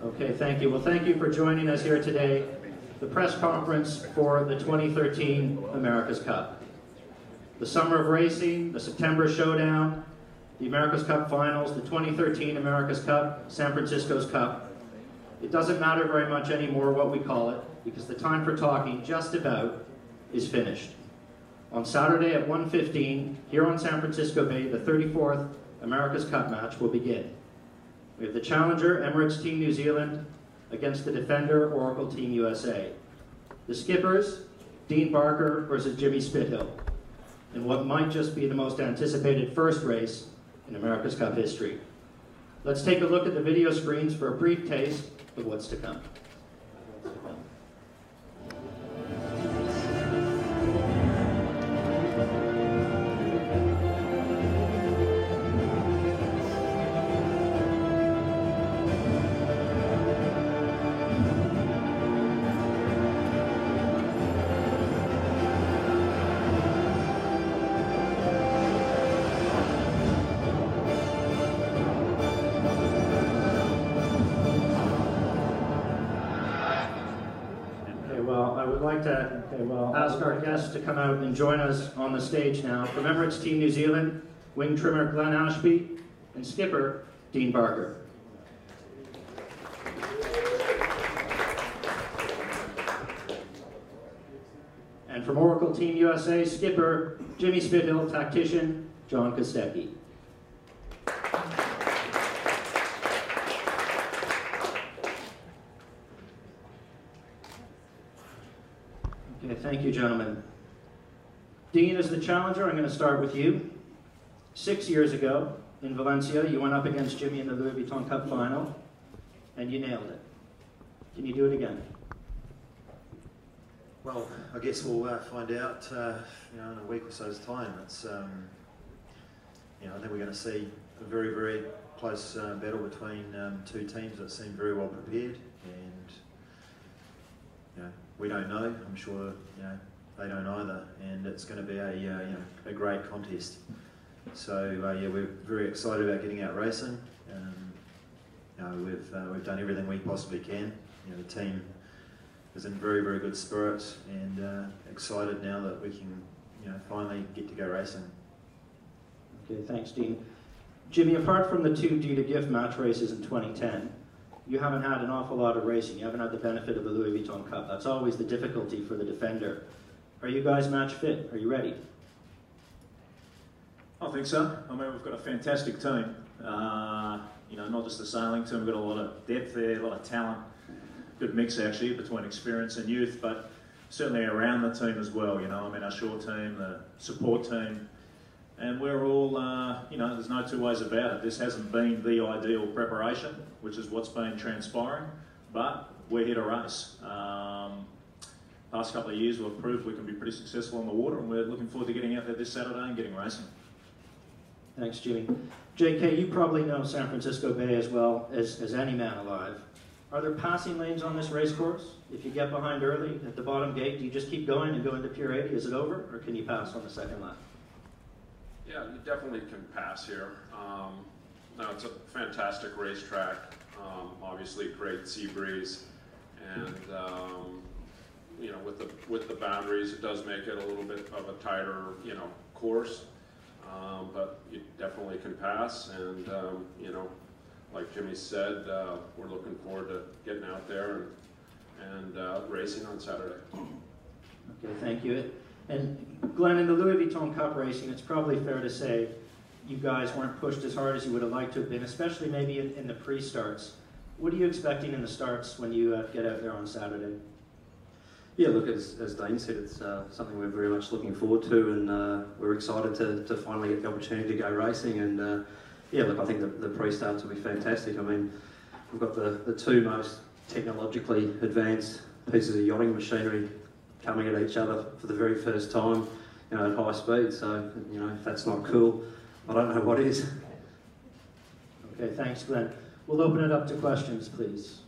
Okay, thank you. Well, thank you for joining us here today, the press conference for the 2013 America's Cup. The summer of racing, the September showdown, the America's Cup finals, the 2013 America's Cup, San Francisco's Cup. It doesn't matter very much anymore what we call it, because the time for talking just about is finished. On Saturday at 1:15, here on San Francisco Bay, the 34th America's Cup match will begin. We have the challenger, Emirates Team New Zealand, against the defender, Oracle Team USA. The skippers, Dean Barker versus Jimmy Spithill, in what might just be the most anticipated first race in America's Cup history. Let's take a look at the video screens for a brief taste of what's to come. Ask our guests to come out and join us on the stage now. From Emirates Team New Zealand, wing trimmer Glenn Ashby and skipper Dean Barker. And from Oracle Team USA, skipper Jimmy Spithill, tactician John Kostecki. Okay, thank you, gentlemen. Dean, as the challenger, I'm going to start with you. 6 years ago in Valencia, you went up against Jimmy in the Louis Vuitton Cup final, and you nailed it. Can you do it again? Well, I guess we'll find out, in a week or so's time. It's, I think we're going to see a very, very close battle between two teams that seem very well prepared, and we don't know. I'm sure they don't either, and it's going to be a great contest. So we're very excited about getting out racing. We've done everything we possibly can. The team is in very, very good spirits, and excited now that we can finally get to go racing. Okay, thanks, Dean. Jimmy, apart from the two due to gift match races in 2010, you haven't had an awful lot of racing. You haven't had the benefit of the Louis Vuitton Cup. That's always the difficulty for the defender. Are you guys match fit? Are you ready? I think so. I mean, we've got a fantastic team. Not just the sailing team, we've got a lot of depth there, a lot of talent. Good mix, actually, between experience and youth, but certainly around the team as well. Our shore team, the support team, and we're all, there's no two ways about it. This hasn't been the ideal preparation, which is what's been transpiring, but we're here to race. Past couple of years we've proved we can be pretty successful on the water, and we're looking forward to getting out there this Saturday and getting racing. Thanks, Jimmy. JK, you probably know San Francisco Bay as well as any man alive. Are there passing lanes on this race course? If you get behind early at the bottom gate, do you just keep going and go into Pier 80? Is it over, or can you pass on the second lap? Yeah, you definitely can pass here. No, it's a fantastic racetrack. Obviously, great sea breeze, and with the boundaries, it does make it a little bit of a tighter, course. But you definitely can pass, and like Jimmy said, we're looking forward to getting out there and racing on Saturday. Okay, thank you. And Glenn, in the Louis Vuitton Cup racing, it's probably fair to say you guys weren't pushed as hard as you would have liked to have been, especially maybe in the pre-starts. What are you expecting in the starts when you get out there on Saturday? Yeah, look, as Dean said, it's something we're very much looking forward to, and we're excited to finally get the opportunity to go racing. And yeah, look, I think the pre-starts will be fantastic. I mean, we've got the two most technologically advanced pieces of yachting machinery coming at each other for the very first time, at high speed. So, if that's not cool, I don't know what is. Okay, thanks, Glenn. We'll open it up to questions, please.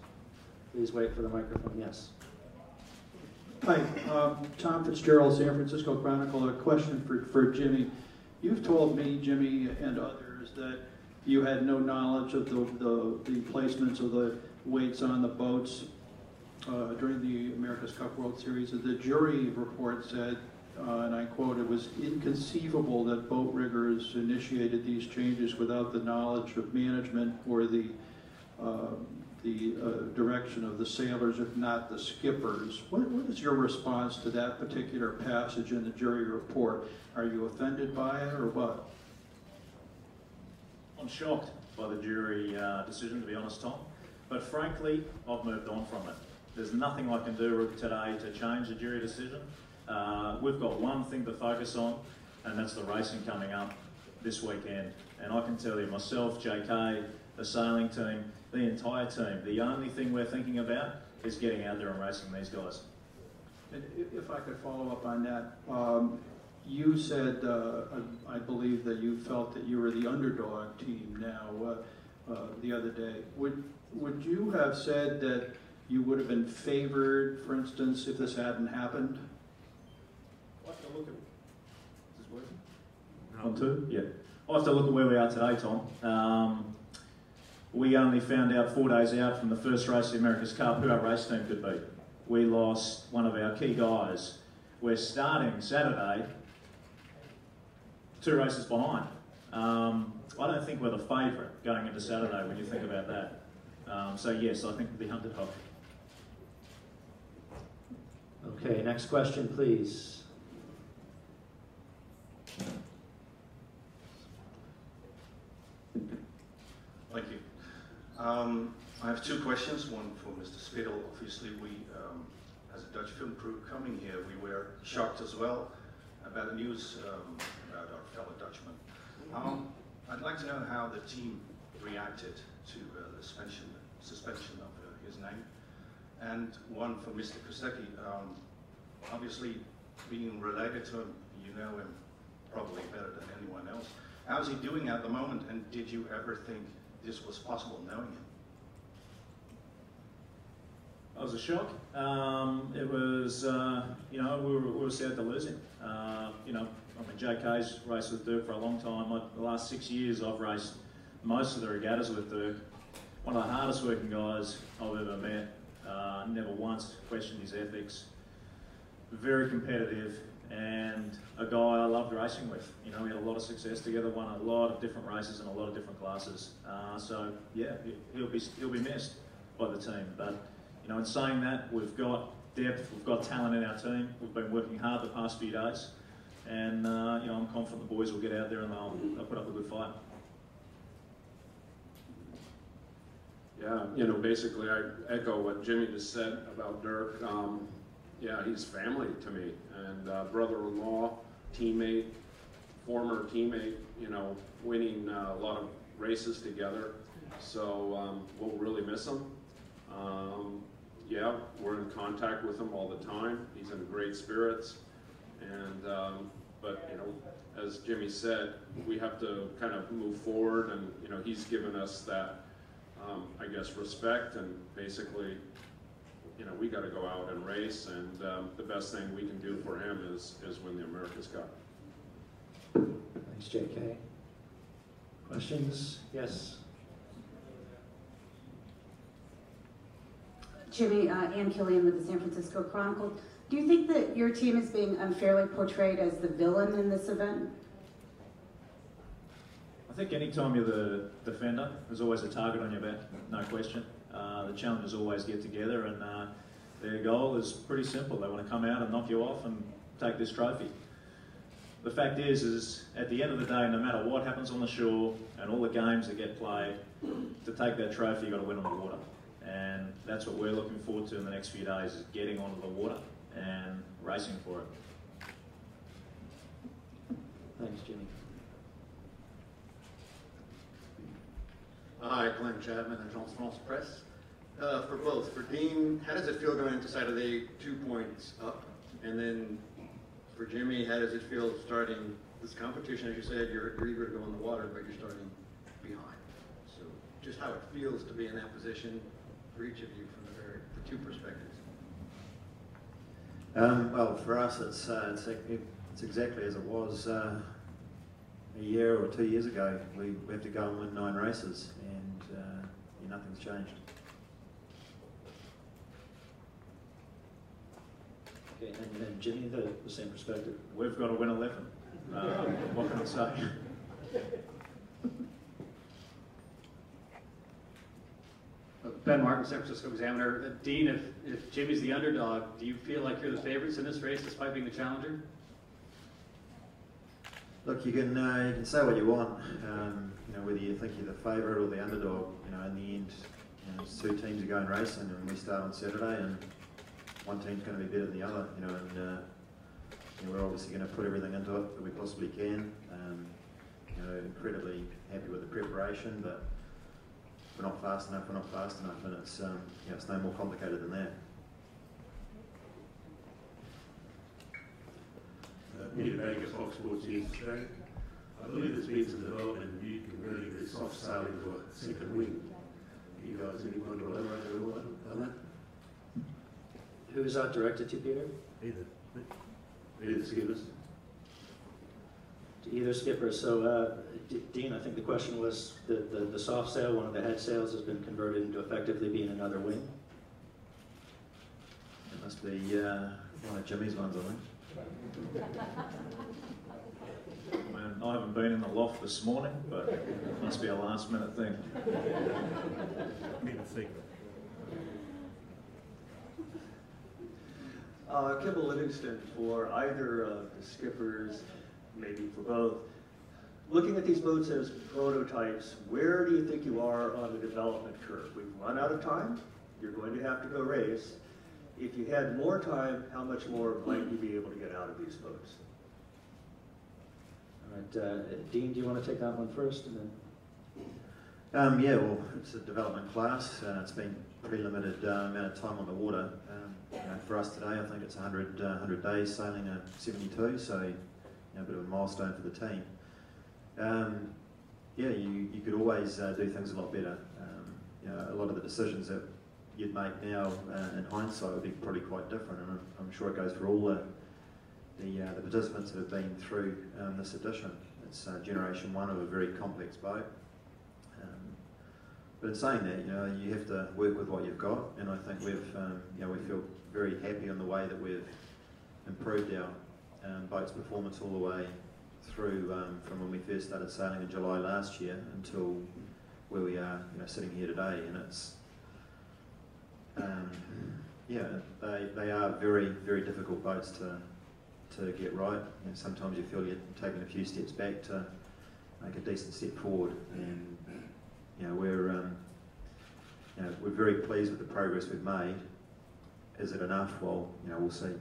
Please wait for the microphone. Yes. Hi, Tom Fitzgerald, San Francisco Chronicle. A question for Jimmy. You've told me, Jimmy, and others that you had no knowledge of the placements of the weights on the boats during the America's Cup World Series. The jury report said, and I quote, "It was inconceivable that boat riggers initiated these changes without the knowledge of management or the direction of the sailors, if not the skippers." What is your response to that particular passage in the jury report? Are you offended by it or what? I'm shocked by the jury decision, to be honest, Tom. But frankly, I've moved on from it. There's nothing I can do today to change the jury decision. We've got one thing to focus on, and that's the racing coming up this weekend. And I can tell you, myself, JK, the sailing team, the entire team, the only thing we're thinking about is getting out there and racing these guys. And if I could follow up on that, you said, I believe that you felt that you were the underdog team now the other day. Would you have said that you would have been favored, for instance, if this hadn't happened? I'll have to look at, is this working? On two? Yeah. I'll have to look at where we are today, Tom. We only found out 4 days out from the first race of the America's Cup who our race team could beat. We lost one of our key guys. We're starting Saturday 2 races behind. I don't think we're the favourite going into Saturday when you think about that. So yes, I think the underdog. Okay, next question, please. Thank you. I have 2 questions, one for Mr. Spittle. Obviously, we, as a Dutch film crew coming here, we were shocked as well about the news about our fellow Dutchman. I'd like to know how the team reacted to the suspension of his name. And one for Mr. Kostecki. Obviously, being related to him, you know him probably better than anyone else. How's he doing at the moment, and did you ever think this was possible knowing him? It was a shock. It was, you know, we were sad to lose him. You know, I mean, JK's raced with Dirk for a long time. The last 6 years I've raced most of the regattas with Dirk. One of the hardest working guys I've ever met. Never once questioned his ethics. Very competitive, and a guy I loved racing with. You know, we had a lot of success together, won a lot of different races in a lot of different classes. So yeah, he'll be missed by the team. But you know, in saying that, we've got depth, we've got talent in our team. We've been working hard the past few days, and you know, I'm confident the boys will get out there and they'll put up a good fight. Yeah, you know, basically I echo what Jimmy just said about Dirk. Yeah, he's family to me, and brother-in-law, teammate, former teammate, you know, winning a lot of races together. So we'll really miss him. Yeah, we're in contact with him all the time. He's in great spirits, and but you know, as Jimmy said, we have to kind of move forward, and you know, he's given us that, I guess, respect, and basically, you know, we got to go out and race, and the best thing we can do for him is win the America's Cup. Thanks, JK. Questions? Yes. Jimmy, Ann Killian with the San Francisco Chronicle. Do you think that your team is being unfairly portrayed as the villain in this event? I think any time you're the defender, there's always a target on your back, no question. The challengers always get together, and their goal is pretty simple. They want to come out and knock you off and take this trophy. The fact is at the end of the day, no matter what happens on the shore and all the games that get played, to take that trophy, you've got to win on the water. And that's what we're looking forward to in the next few days, is getting onto the water and racing for it. Thanks, Jimmy. Hi, Glenn Chapman, Agence France Presse. For both, for Dean, how does it feel going into Saturday 2 points up? And then for Jimmy, how does it feel starting this competition? As you said, you're eager to go in the water, but you're starting behind. So just how it feels to be in that position for each of you from the two perspectives. Well, for us, it's exactly as it was, a year or 2 years ago, we have to go and win 9 races, and nothing's changed. Okay, and Jimmy, the same perspective. We've got to win 11. What can I say? Ben Martin, San Francisco Examiner. Dean, if Jimmy's the underdog, do you feel like you're the favorites in this race despite being the challenger? Look, you can say what you want, whether you think you're the favourite or the underdog. In the end, it's 2 teams are going racing, and we start on Saturday, and one team's going to be better than the other. We're obviously going to put everything into it that we possibly can. Incredibly happy with the preparation, but if we're not fast enough, we're not fast enough, and it's it's no more complicated than that. Peter Baker, Fox Sports News Australia. I believe there's been some development and you can really get soft sailing to a second wing. You guys, anyone to elaborate a little on that? Who is that directed to, Peter? Either skippers. To either skipper. So, Dean, I think the question was the soft sail, one of the head sails, has been converted into effectively being another wing. It must be one of Jimmy's ones, I think. Man, I haven't been in the loft this morning, but it must be a last minute thing. Keep it secret. Kibble Livingston for either of the skippers, maybe for both. Looking at these boats as prototypes, where do you think you are on the development curve? We've run out of time. You're going to have to go race. If you had more time, how much more might you be able to get out of these boats? All right, Dean, do you want to take that one first? And then... Yeah, well, it's a development class. It's been a pretty limited amount of time on the water. For us today, I think it's 100 days sailing a 72, so a bit of a milestone for the team. Yeah, you could always do things a lot better. A lot of the decisions that you'd make now in hindsight would be probably quite different, and I'm sure it goes for all the participants that have been through this edition. It's generation 1 of a very complex boat. But in saying that, you have to work with what you've got, and I think we feel very happy on the way that we've improved our boat's performance all the way through from when we first started sailing in July last year until where we are, sitting here today. And it's they are very, very difficult boats to get right. Sometimes you feel you're taking a few steps back to make a decent step forward. And we're very pleased with the progress we've made. Is it enough? Well, we'll see.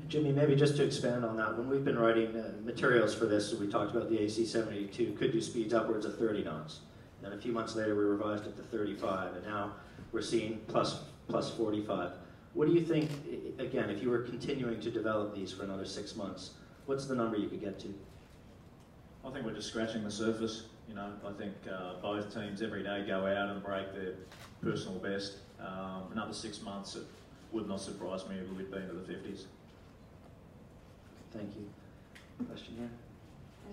Jimmy, maybe just to expand on that, when we've been writing materials for this, we talked about the AC-72 could do speeds upwards of 30 knots. Then a few months later, we revised it to 35, and now we're seeing plus 45. What do you think, again, if you were continuing to develop these for another 6 months, what's the number you could get to? I think we're just scratching the surface. I think both teams every day go out and break their personal best. Another 6 months, it would not surprise me if we'd been to the 50s. Thank you. Question here?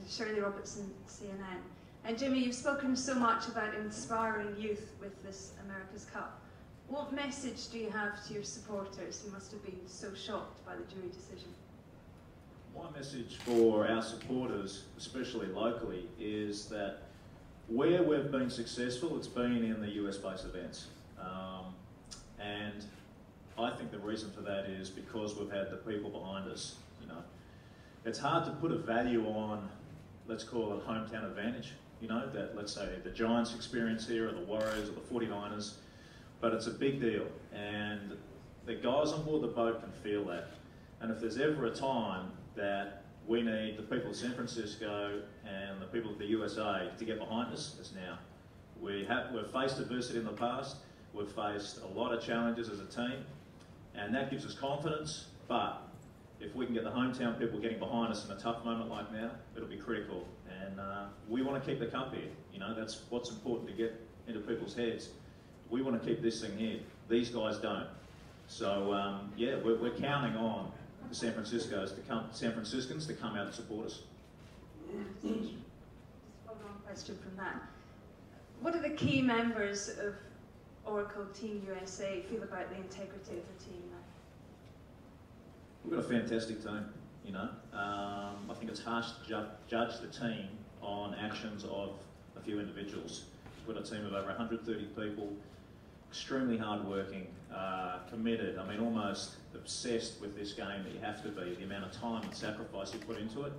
Shirley Robertson, CNN. And Jimmy, you've spoken so much about inspiring youth with this America's Cup. What message do you have to your supporters who must have been so shocked by the jury decision? My message for our supporters, especially locally, is that where we've been successful, it's been in the US-based events. And I think the reason for that is because we've had the people behind us. It's hard to put a value on, let's call it hometown advantage, that let's say the Giants experience here or the Warriors or the 49ers, but it's a big deal. And the guys on board the boat can feel that. And if there's ever a time that we need the people of San Francisco and the people of the USA to get behind us, it's now. We've faced adversity in the past, we've faced a lot of challenges as a team, and that gives us confidence, but if we can get the hometown people getting behind us in a tough moment like now, it'll be critical. And we want to keep the cup here. That's what's important to get into people's heads. We want to keep this thing here. These guys don't. So yeah, we're counting on the San Franciscans to come out and support us. Just follow on question from that. What do the key members of Oracle Team USA feel about the integrity of the team now? We've got a fantastic team, you know. I think it's harsh to judge the team on actions of a few individuals. We've got a team of over 130 people, extremely hardworking, committed, I mean almost obsessed with this game that you have to be, the amount of time and sacrifice you put into it.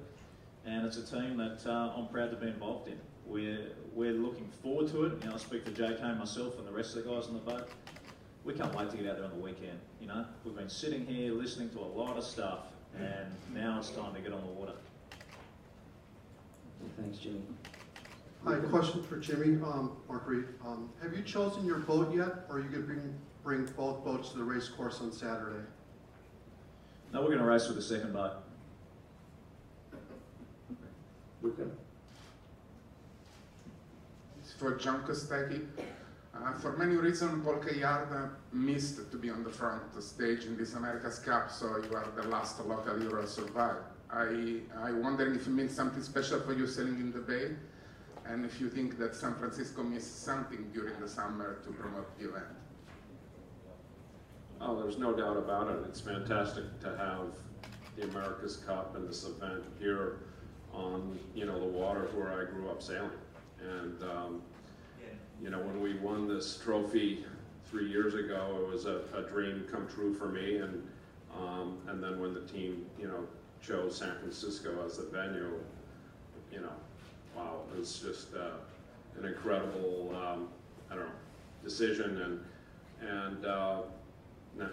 And it's a team that I'm proud to be involved in. We're looking forward to it. You know, I speak for JK, myself and the rest of the guys on the boat. We can't wait to get out there on the weekend, you know. We've been sitting here listening to a lot of stuff and now it's time to get on the water. Thanks, Jimmy. Hi, question for Jimmy. Mark Reed. Have you chosen your boat yet, or are you going to bring both boats to the race course on Saturday? No, we're going to race with the second boat. Okay. It's for John Kostecki. For many reasons, Paul Kayard missed to be on the front stage in this America's Cup, so you are the last local hero to survive. I wonder if it means something special for you sailing in the Bay, and if you think that San Francisco missed something during the summer to promote the event. Oh, there's no doubt about it. It's fantastic to have the America's Cup and this event here on, you know, the waters where I grew up sailing. And, you know, when we won this trophy 3 years ago, it was a dream come true for me. And then when the team, you know, chose San Francisco as the venue, you know, wow, it was just an incredible, I don't know, decision. And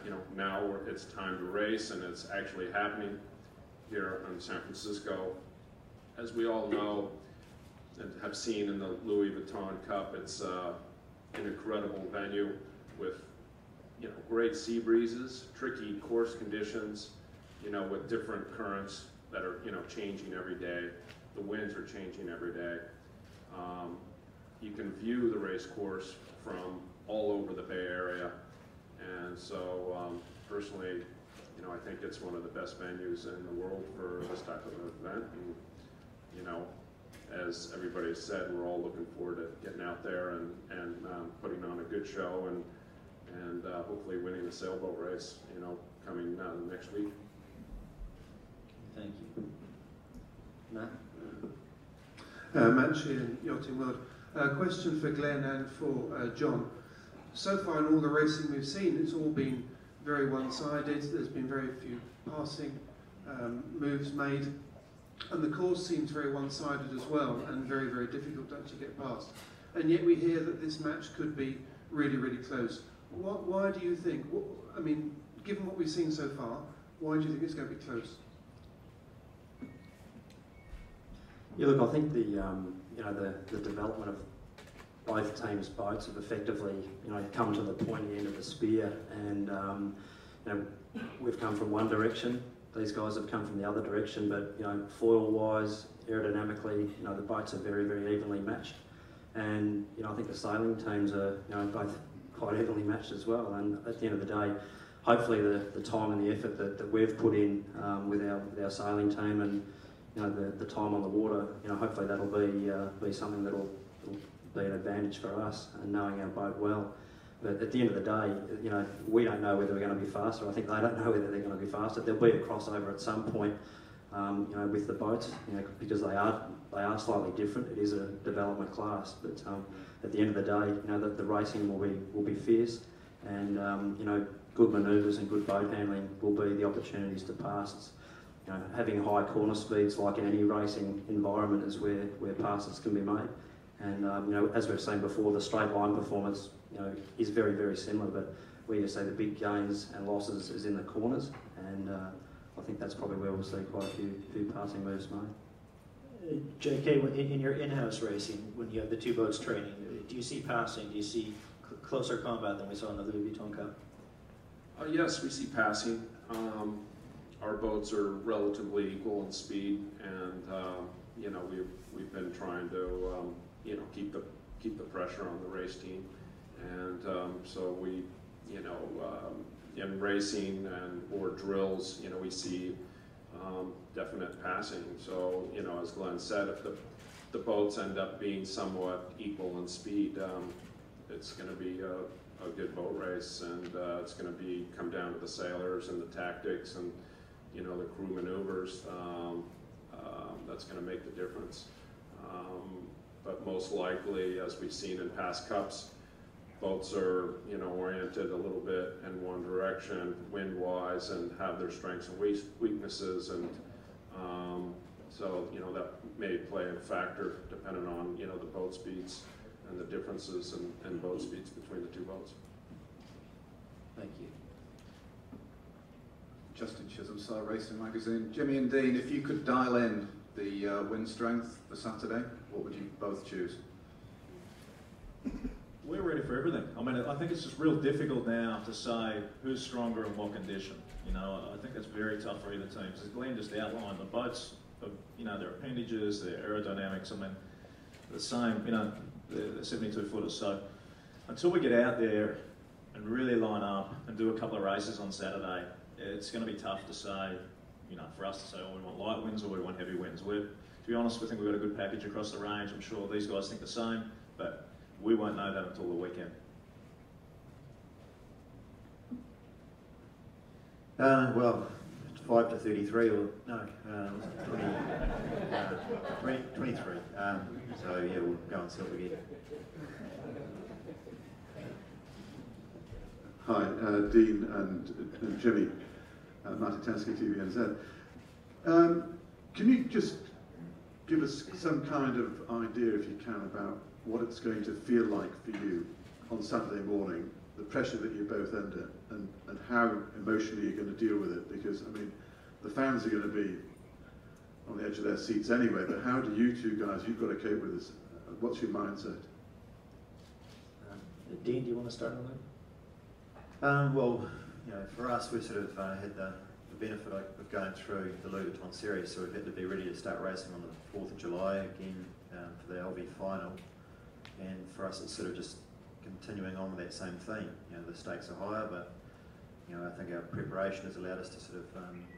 you know, now it's time to race, and it's actually happening here in San Francisco. As we all know and have seen in the Louis Vuitton Cup, it's an incredible venue with, you know, great sea breezes, tricky course conditions, you know, with different currents that are, you know, changing every day. The winds are changing every day. You can view the race course from all over the Bay Area. And so, personally, you know, I think it's one of the best venues in the world for this type of event. And, you know, as everybody said, we're all looking forward to getting out there and putting on a good show and hopefully winning the sailboat race, you know, coming next week. Thank you. Matt? Matt Sheehan, Yachting World. Question for Glenn and for John. So far in all the racing we've seen, it's all been very one-sided. There's been very few passing moves made. And the course seems very one-sided as well, and very, very difficult to actually get past. And yet we hear that this match could be really, really close. Why do you think, I mean, given what we've seen so far, why do you think it's going to be close? Yeah, look, I think the you know, the development of both teams' boats have effectively, you know, come to the pointy end of the spear, and you know, we've come from one direction. These guys have come from the other direction, but you know, foil-wise, aerodynamically, you know, the boats are very, very evenly matched, and you know, I think the sailing teams are, you know, both quite evenly matched as well. And at the end of the day, hopefully the time and the effort that we've put in with our sailing team, and you know, the time on the water, you know, hopefully that'll be something that'll be an advantage for us, and knowing our boat well. But at the end of the day, you know, we don't know whether we're going to be faster. I think they don't know whether they're going to be faster. There'll be a crossover at some point, you know, with the boats, you know, because they are slightly different. It is a development class, but at the end of the day, you know, the racing will be fierce, and you know, good manoeuvres and good boat handling will be the opportunities to pass. You know, having high corner speeds, like in any racing environment, is where passes can be made. And you know, as we've seen before, the straight line performance, you know, is very, very similar. But where you say the big gains and losses is in the corners, and I think that's probably where we'll see quite a few passing moves made. JK, in your in-house racing, when you have the two boats training, do you see passing? Do you see closer combat than we saw in the Louis Vuitton Cup? Yes, we see passing. Our boats are relatively equal in speed, and you know, we've been trying to you know, keep the pressure on the race team, and so we, you know, in racing and or drills, you know, we see definite passing. So, you know, as Glenn said, if the boats end up being somewhat equal in speed, it's going to be a good boat race, and it's going to come down to the sailors and the tactics and, you know, the crew maneuvers. That's going to make the difference. But most likely, as we've seen in past cups, boats are, you know, oriented a little bit in one direction, wind-wise, and have their strengths and weaknesses, and so, you know, that may play a factor depending on, you know, the boat speeds and the differences in boat speeds between the two boats. Thank you. Justin Chisholm, Star Racing Magazine. Jimmy and Dean, if you could dial in the wind strength for Saturday, what would you both choose? We're ready for everything. I mean, I think it's just real difficult now to say who's stronger in what condition. You know, I think it's very tough for either team. As Glenn just outlined, the boats, you know, their appendages, their aerodynamics, I mean, the same, you know, the 72 footers. So until we get out there and really line up and do a couple of races on Saturday, it's going to be tough to say, you know, for us to say, oh, we want light winds or we want heavy winds. To be honest, we think we've got a good package across the range. I'm sure these guys think the same, but we won't know that until the weekend. Well, 5 to 33, or no, 23. So yeah, we'll go and silver again. Hi, Dean and Jimmy, Martin Tansky, TVNZ. Can you just give us some kind of idea, if you can, about what it's going to feel like for you on Saturday morning, the pressure that you're both under, and how emotionally you're going to deal with it? Because, I mean, the fans are going to be on the edge of their seats anyway, but how do you two guys, you've got to cope with this? What's your mindset? Dean, do you want to start on that? Well, you know, for us, we sort of had the benefit of going through the Louis Vuitton series, so we've had to be ready to start racing on the 4th of July again for the LV final. And for us, it's sort of just continuing on with that same theme. You know, the stakes are higher, but you know, I think our preparation has allowed us to sort of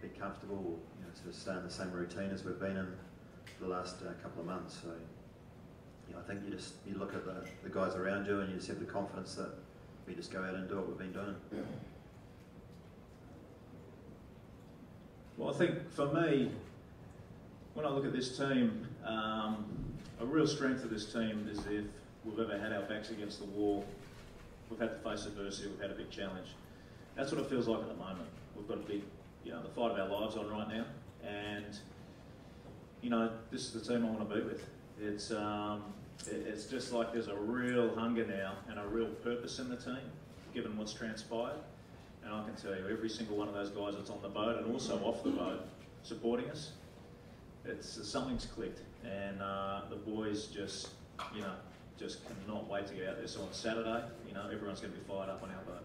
be comfortable, you know, sort of stay in the same routine as we've been in for the last couple of months. So, you know, I think you look at the guys around you and you just have the confidence that we just go out and do what we've been doing. Well, I think for me, when I look at this team, a real strength of this team is if we've ever had our backs against the wall, we've had to face adversity, we've had a big challenge. That's what it feels like at the moment. We've got a big, you know, the fight of our lives on right now, and you know, this is the team I want to be with. It's just like there's a real hunger now and a real purpose in the team, given what's transpired. And I can tell you, every single one of those guys that's on the boat and also off the boat supporting us, something's clicked, and the boys just, you know, just cannot wait to get out there. So on Saturday, you know, everyone's going to be fired up on our boat.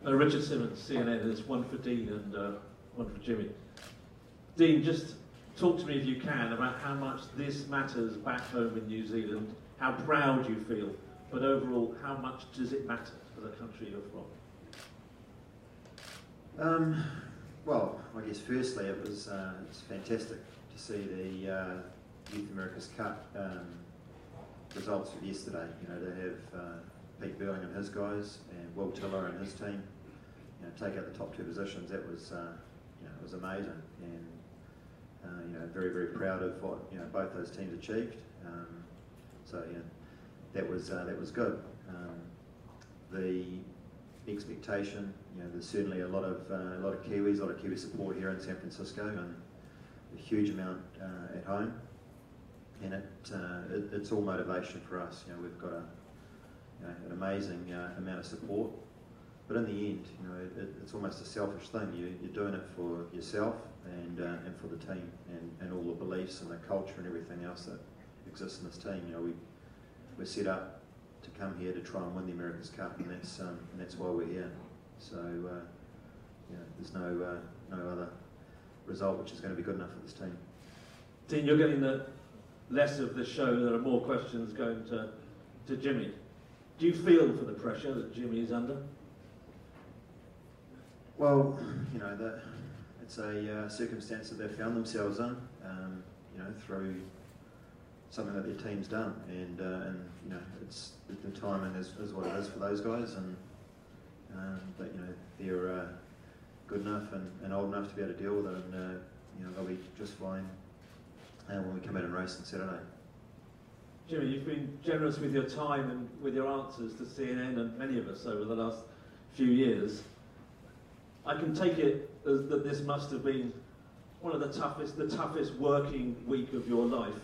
Richard Simmons, CNN. There's one for Dean and one for Jimmy. Dean, just talk to me, if you can, about how much this matters back home in New Zealand, how proud you feel, but overall, how much does it matter for the country you're from? Well, I guess firstly it's fantastic to see the Youth America's Cup results of yesterday. You know, to have Pete Burling and his guys and Will Tiller and his team, you know, take out the top 2 positions. That was, you know, it was amazing, and you know, very, very proud of what, you know, both those teams achieved. So you know, that was good. The expectation, you know, there's certainly a lot of Kiwis, a lot of Kiwi support here in San Francisco, and a huge amount at home. And it's all motivation for us. You know, we've got an amazing amount of support. But in the end, you know, it's almost a selfish thing. You're doing it for yourself and for the team, and all the beliefs and the culture and everything else that exists in this team. You know, we're set up to come here to try and win the America's Cup, and that's why we're here. So, you know, there's no other result which is going to be good enough for this team. Dean, you're getting the less of the show. There are more questions going to Jimmy. Do you feel for the pressure that Jimmy is under? Well, you know, it's a circumstance that they've found themselves in, you know, through something that their team's done, and you know, it's the timing is what it is for those guys, and but you know, they're good enough and old enough to be able to deal with it, and you know, they'll be just fine when we come out and race on Saturday. Jimmy, you've been generous with your time and with your answers to CNN and many of us over the last few years. I can take it as that this must have been one of the toughest working week of your life.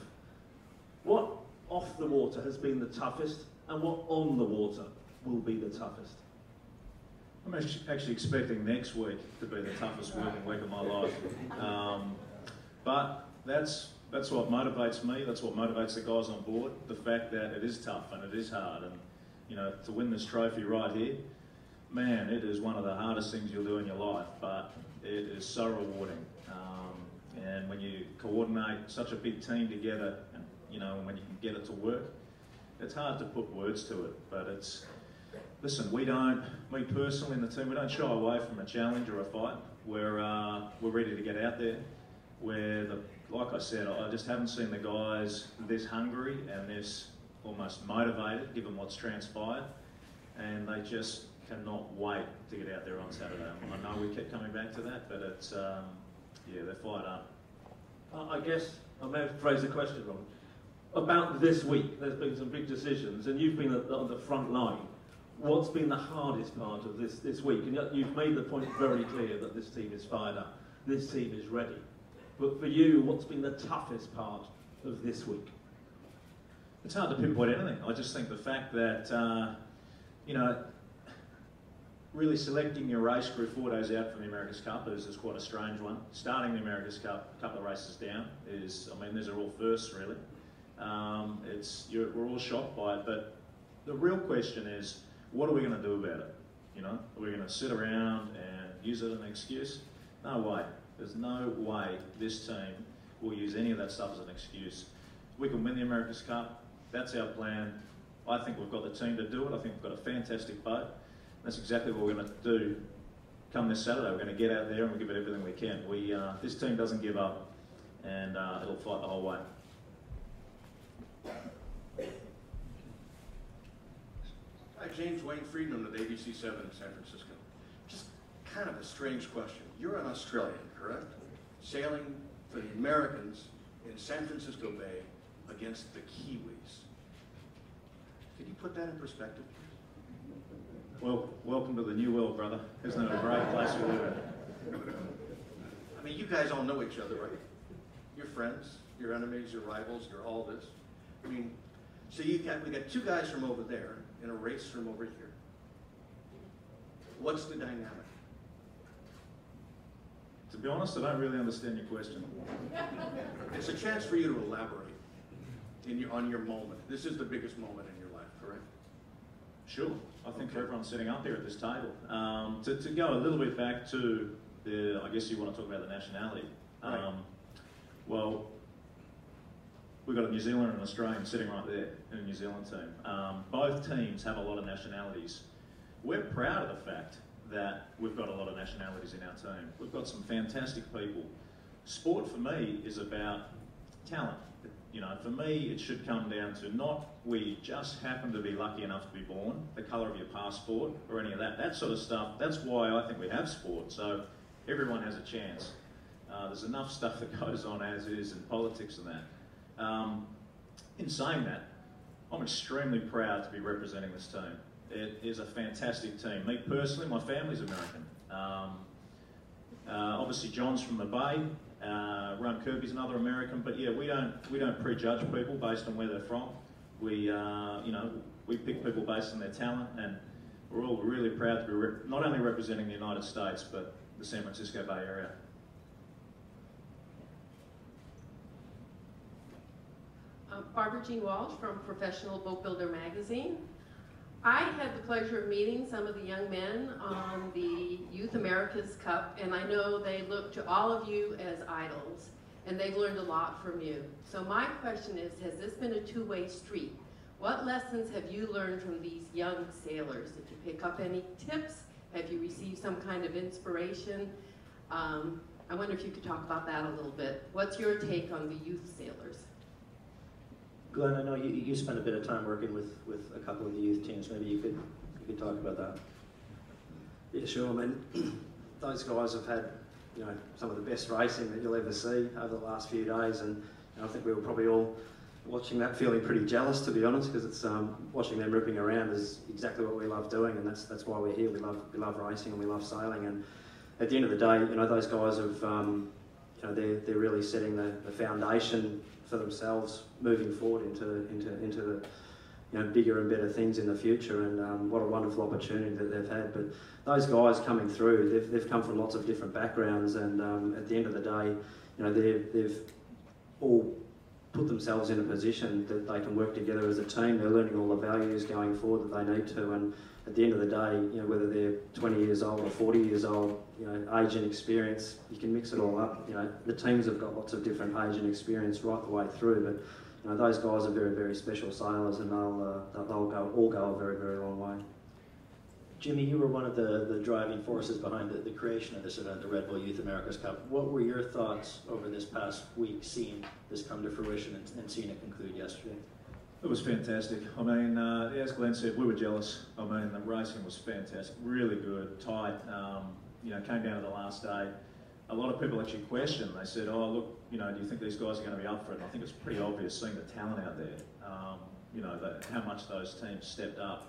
What off the water has been the toughest, and what on the water will be the toughest? I'm actually expecting next week to be the toughest working week of my life. But that's what motivates me, that's what motivates the guys on board, the fact that it is tough and it is hard, and you know, to win this trophy right here, man, it is one of the hardest things you'll do in your life, but it is so rewarding. And when you coordinate such a big team together, and you know, when you can get it to work, it's hard to put words to it, but it's, listen, me personally and the team, we don't shy away from a challenge or a fight. We're ready to get out there. Like I said, I just haven't seen the guys this hungry and this almost motivated, given what's transpired, and they just cannot wait to get out there on Saturday. I know we kept coming back to that, but it's, yeah, they're fired up. I guess I may have phrased the question wrong. About this week, there's been some big decisions, and you've been on the front line. What's been the hardest part of this week? And you've made the point very clear that this team is fired up, this team is ready. But for you, what's been the toughest part of this week? It's hard to pinpoint anything. I just think the fact that, you know, really selecting your race crew 4 days out from the America's Cup is quite a strange one. Starting the America's Cup a couple of races down is, I mean, these are all firsts really. We're all shocked by it, but the real question is, what are we going to do about it? You know, are we going to sit around and use it as an excuse? No way. There's no way this team will use any of that stuff as an excuse. We can win the America's Cup. That's our plan. I think we've got the team to do it. I think we've got a fantastic boat. That's exactly what we're going to do come this Saturday. We're going to get out there and we'll give it everything we can. This team doesn't give up, and it'll fight the whole way. Hi, James Wayne Friedman with ABC7 in San Francisco. Just kind of a strange question. You're an Australian, correct? Sailing for the Americans in San Francisco Bay against the Kiwis. Can you put that in perspective? Well, welcome to the new world, brother. Isn't it a great place we live in? I mean, you guys all know each other, right? You're friends, you're enemies, you're rivals, you're all this. I mean, so we got two guys from over there in a race from over here. What's the dynamic? To be honest, I don't really understand your question. It's a chance for you to elaborate on your moment. This is the biggest moment in your life, correct? Sure. I think for everyone sitting up here at this table. To go a little bit back to I guess you want to talk about the nationality. Right. Well, we've got a New Zealander and an Australian sitting right there in a New Zealand team. Both teams have a lot of nationalities. We're proud of the fact that we've got a lot of nationalities in our team. We've got some fantastic people. Sport for me is about talent. You know, for me, it should come down to not we just happen to be lucky enough to be born, the colour of your passport, or any of that. That sort of stuff, that's why I think we have sport, so everyone has a chance. There's enough stuff that goes on as is in politics and that. In saying that, I'm extremely proud to be representing this team. It is a fantastic team. Me personally, my family's American. Obviously, John's from the Bay. Ron Kirby's another American, but yeah, we don't prejudge people based on where they're from. We pick people based on their talent, and we're all really proud to be not only representing the United States, but the San Francisco Bay Area. Barbara Jean Walsh from Professional Boat Builder magazine. I had the pleasure of meeting some of the young men on the Youth America's Cup, and I know they look to all of you as idols, and they've learned a lot from you. So my question is, has this been a two-way street? What lessons have you learned from these young sailors? Did you pick up any tips? Have you received some kind of inspiration? I wonder if you could talk about that a little bit. What's your take on the youth sailors? Glenn, I know you spent a bit of time working with a couple of the youth teams. Maybe you could talk about that. Yeah, sure. I mean, those guys have had, you know, some of the best racing that you'll ever see over the last few days, and I think we were probably all watching that feeling pretty jealous, to be honest, because it's watching them ripping around is exactly what we love doing, and that's why we're here. We love racing and we love sailing, and at the end of the day, you know, those guys have, you know, they're really setting the foundation for themselves moving forward into the, you know, bigger and better things in the future, and what a wonderful opportunity that they've had. But those guys coming through, they've come from lots of different backgrounds, and at the end of the day, you know, they've all put themselves in a position that they can work together as a team. They're learning all the values going forward that they need to, and at the end of the day, you know, whether they're 20 years old or 40 years old, you know, age and experience, you can mix it all up. You know, the teams have got lots of different age and experience right the way through, but you know, those guys are very, very special sailors, and they'll all go a very, very long way. Jimmy, you were one of the driving forces behind the creation of this event, the Red Bull Youth America's Cup. What were your thoughts over this past week, seeing this come to fruition and seeing it conclude yesterday? It was fantastic. I mean, as Glenn said, we were jealous. I mean, the racing was fantastic, really good, tight. You know, came down to the last day. A lot of people actually questioned. They said, "Oh, look, you know, do you think these guys are going to be up for it?" And I think it's pretty obvious, seeing the talent out there. You know, how much those teams stepped up.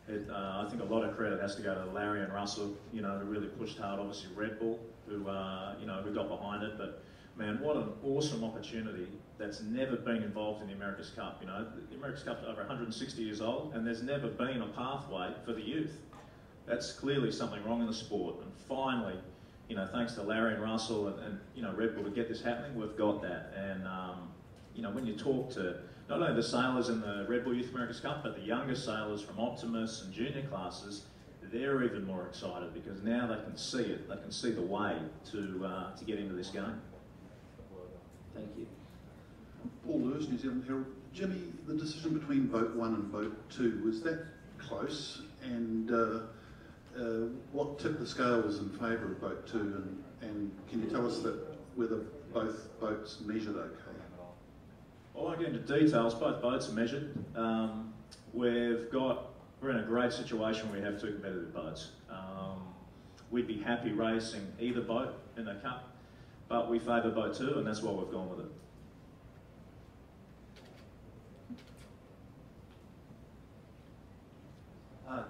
I think a lot of credit has to go to Larry and Russell, you know, who really pushed hard. Obviously Red Bull, who you know, who got behind it. But man, what an awesome opportunity that's never been involved in the America's Cup. You know, the America's Cup's over 160 years old, and there's never been a pathway for the youth. That's clearly something wrong in the sport. And finally, you know, thanks to Larry and Russell and you know, Red Bull to get this happening, we've got that. And you know, when you talk to not only the sailors in the Red Bull Youth America's Cup, but the younger sailors from Optimus and junior classes, they're even more excited because now they can see it. They can see the way to get into this game. Thank you. Paul Lewis, New Zealand Herald. Jimmy, the decision between Boat 1 and Boat 2, was that close? And what tipped the scales in favour of Boat 2? And can you tell us that whether both boats measured okay? I won't get into details. Both boats are measured. We're in a great situation. We have two competitive boats. We'd be happy racing either boat in the Cup, but we favour Boat 2, and that's why we've gone with it.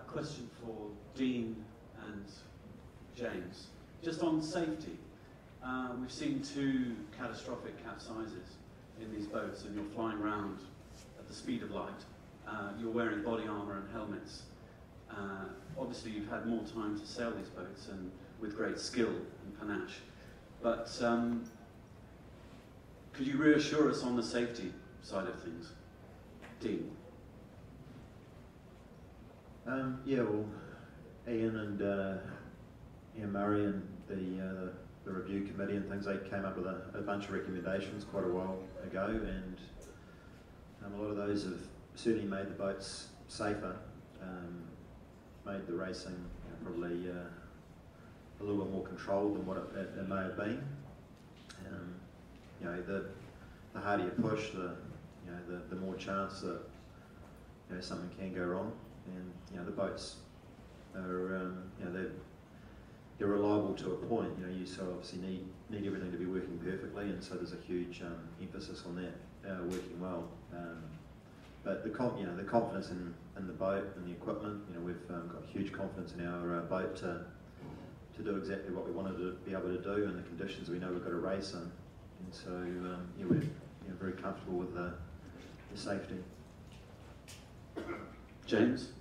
Question for Dean and James. Just on safety, we've seen two catastrophic capsizes in these boats, and you're flying around at the speed of light. You're wearing body armour and helmets. Obviously you've had more time to sail these boats and with great skill and panache. But could you reassure us on the safety side of things? Dean? Yeah, well, Ian and Ian Murray and the review committee and things, they came up with a bunch of recommendations quite a while ago, and a lot of those have certainly made the boats safer, made the racing probably a little bit more controlled than what it may have been. You know, the harder you push, the more chance that something can go wrong. And you know, the boats are they're reliable to a point. You know, you so obviously need everything to be working perfectly, and so there's a huge emphasis on that working well. But the confidence in the boat and the equipment, you know, we've got huge confidence in our boat to do exactly what we wanted to be able to do in the conditions we know we've got to race in. And so yeah, we're very comfortable with the safety. James?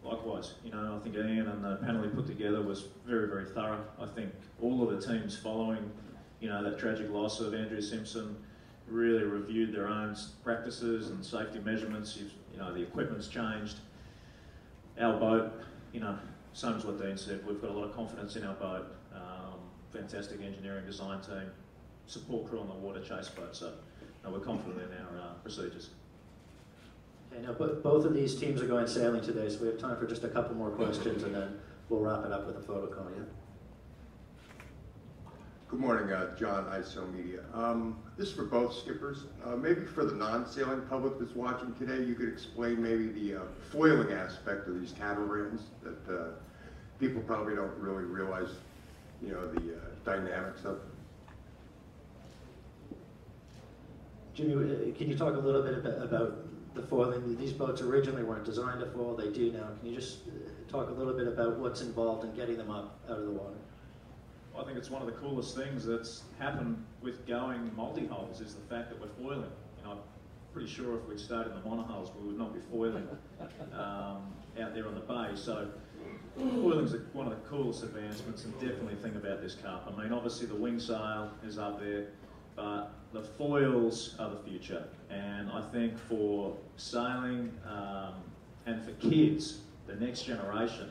Likewise, you know, I think Ian and the panel he put together was very, very thorough. I think all of the teams following, you know, that tragic loss of Andrew Simpson really reviewed their own practices and safety measurements. You know, the equipment's changed. Our boat, you know, same as what Dean said, we've got a lot of confidence in our boat. Fantastic engineering design team, support crew on the water chase boat, so no, we're confident in our procedures. Okay, now both of these teams are going sailing today, so we have time for just a couple more questions, and then we'll wrap it up with a photo call. Yeah. Good morning, John, USAThe. This is for both skippers. Maybe for the non-sailing public that's watching today, you could explain maybe the foiling aspect of these catamarans that people probably don't really realize, you know, the dynamics of. Jimmy, can you talk a little bit about the foiling? These boats originally weren't designed to foil, they do now. Can you just talk a little bit about what's involved in getting them up out of the water? Well, I think it's one of the coolest things that's happened with going multi-hulls is the fact that we're foiling. You know, I'm pretty sure if we'd stayed in the monohulls, we would not be foiling out there on the bay. So foiling's one of the coolest advancements, and definitely think about this Cup. I mean, obviously the wing sail is up there, but the foils are the future. And I think for sailing and for kids, the next generation,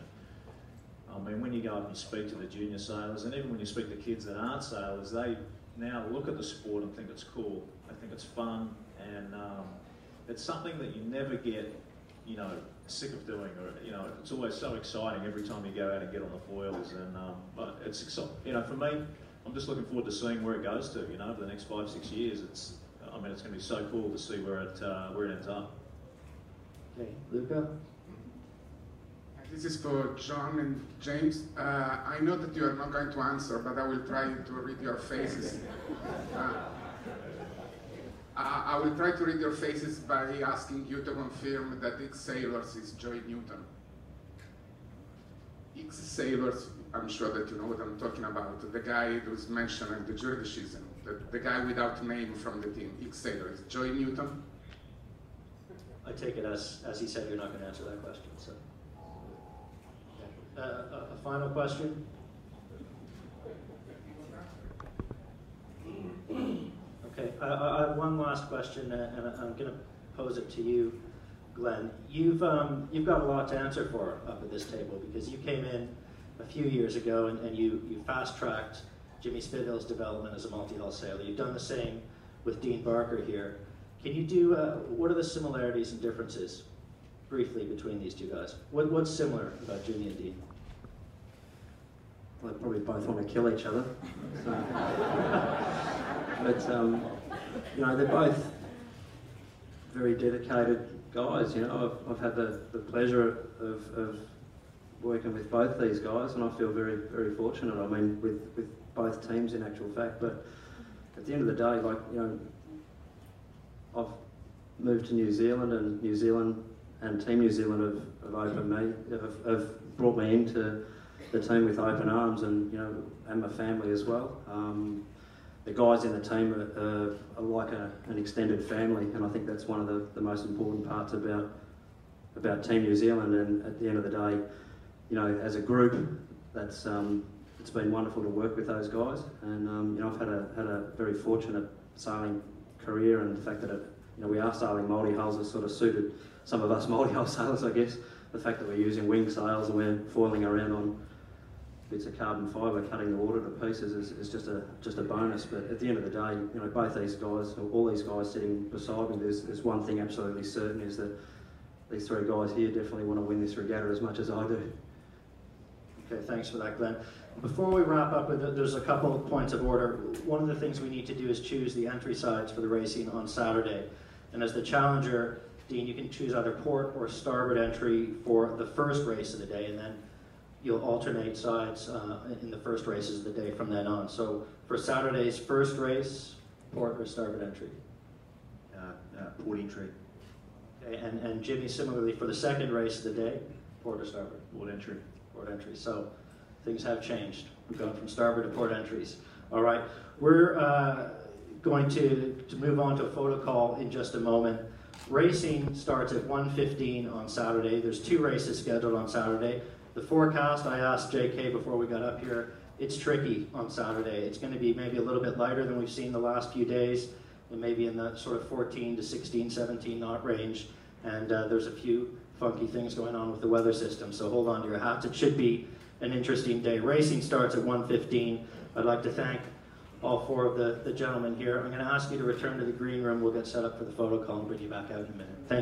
I mean, when you go up and speak to the junior sailors, and even when you speak to kids that aren't sailors, they now look at the sport and think it's cool. They think it's fun, and it's something that you never get, you know, sick of doing, or, you know, it's always so exciting every time you go out and get on the foils. And but it's exciting, you know, for me, I'm just looking forward to seeing where it goes to. You know, over the next 5-6 years, I mean, it's going to be so cool to see where it ends up. Okay, Luca. This is for John and James. I know that you are not going to answer, but I will try to read your faces. I will try to read your faces by asking you to confirm that X Sailors is Joy Newton. X Sailors, I'm sure that you know what I'm talking about. The guy who's mentioned in the jury decision, the guy without name from the team. X Sailor is Joy Newton. I take it as he said you're not going to answer that question. So. A final question? Okay, I have one last question, and I'm going to pose it to you, Glenn. You've got a lot to answer for up at this table, because you came in a few years ago and you fast-tracked Jimmy Spithill's development as a multi-hull sailor. You've done the same with Dean Barker here. Can you do, what are the similarities and differences, briefly, between these two guys? What's similar about Jimmy and Dean? Well, they probably both want to kill each other. But, you know, they're both very dedicated guys. You know, I've had the pleasure of working with both these guys, and I feel very, very fortunate. I mean, with both teams in actual fact. But at the end of the day, like, you know, I've moved to New Zealand, and New Zealand and Team New Zealand have opened me, have brought me into the team with open arms, and, you know, and my family as well. The guys in the team are like an extended family, and I think that's one of the most important parts about Team New Zealand. And at the end of the day, you know, as a group, that's it's been wonderful to work with those guys. And you know, I've had a very fortunate sailing career, and the fact that you know, we are sailing multi-hulls has sort of suited some of us multi-hull sailors, I guess. The fact that we're using wing sails and we're foiling around on bits of carbon fibre, cutting the water to pieces is just a bonus. But at the end of the day, you know, both these guys, all these guys sitting beside me, there's one thing absolutely certain, is that these three guys here definitely want to win this regatta as much as I do. Okay, thanks for that, Glenn. Before we wrap up, there's a couple of points of order. One of the things we need to do is choose the entry sides for the racing on Saturday. And as the challenger, Dean, you can choose either port or starboard entry for the first race of the day, and then you'll alternate sides in the first races of the day from then on. So for Saturday's first race, port or starboard entry? Port entry. Okay, and Jimmy, similarly for the second race of the day, port or starboard? Port entry. Port entry. So things have changed. We've gone from starboard to port entries. All right, we're going to move on to a photo call in just a moment. Racing starts at 1:15 on Saturday. There's 2 races scheduled on Saturday. The forecast, I asked JK before we got up here, it's tricky on Saturday. It's going to be maybe a little bit lighter than we've seen the last few days, and maybe in the sort of 14 to 16, 17 knot range. And there's a few funky things going on with the weather system, so hold on to your hats. It should be an interesting day. Racing starts at 1:15. I'd like to thank all 4 of the gentlemen here. I'm going to ask you to return to the green room. We'll get set up for the photo call and bring you back out in a minute. Thank you.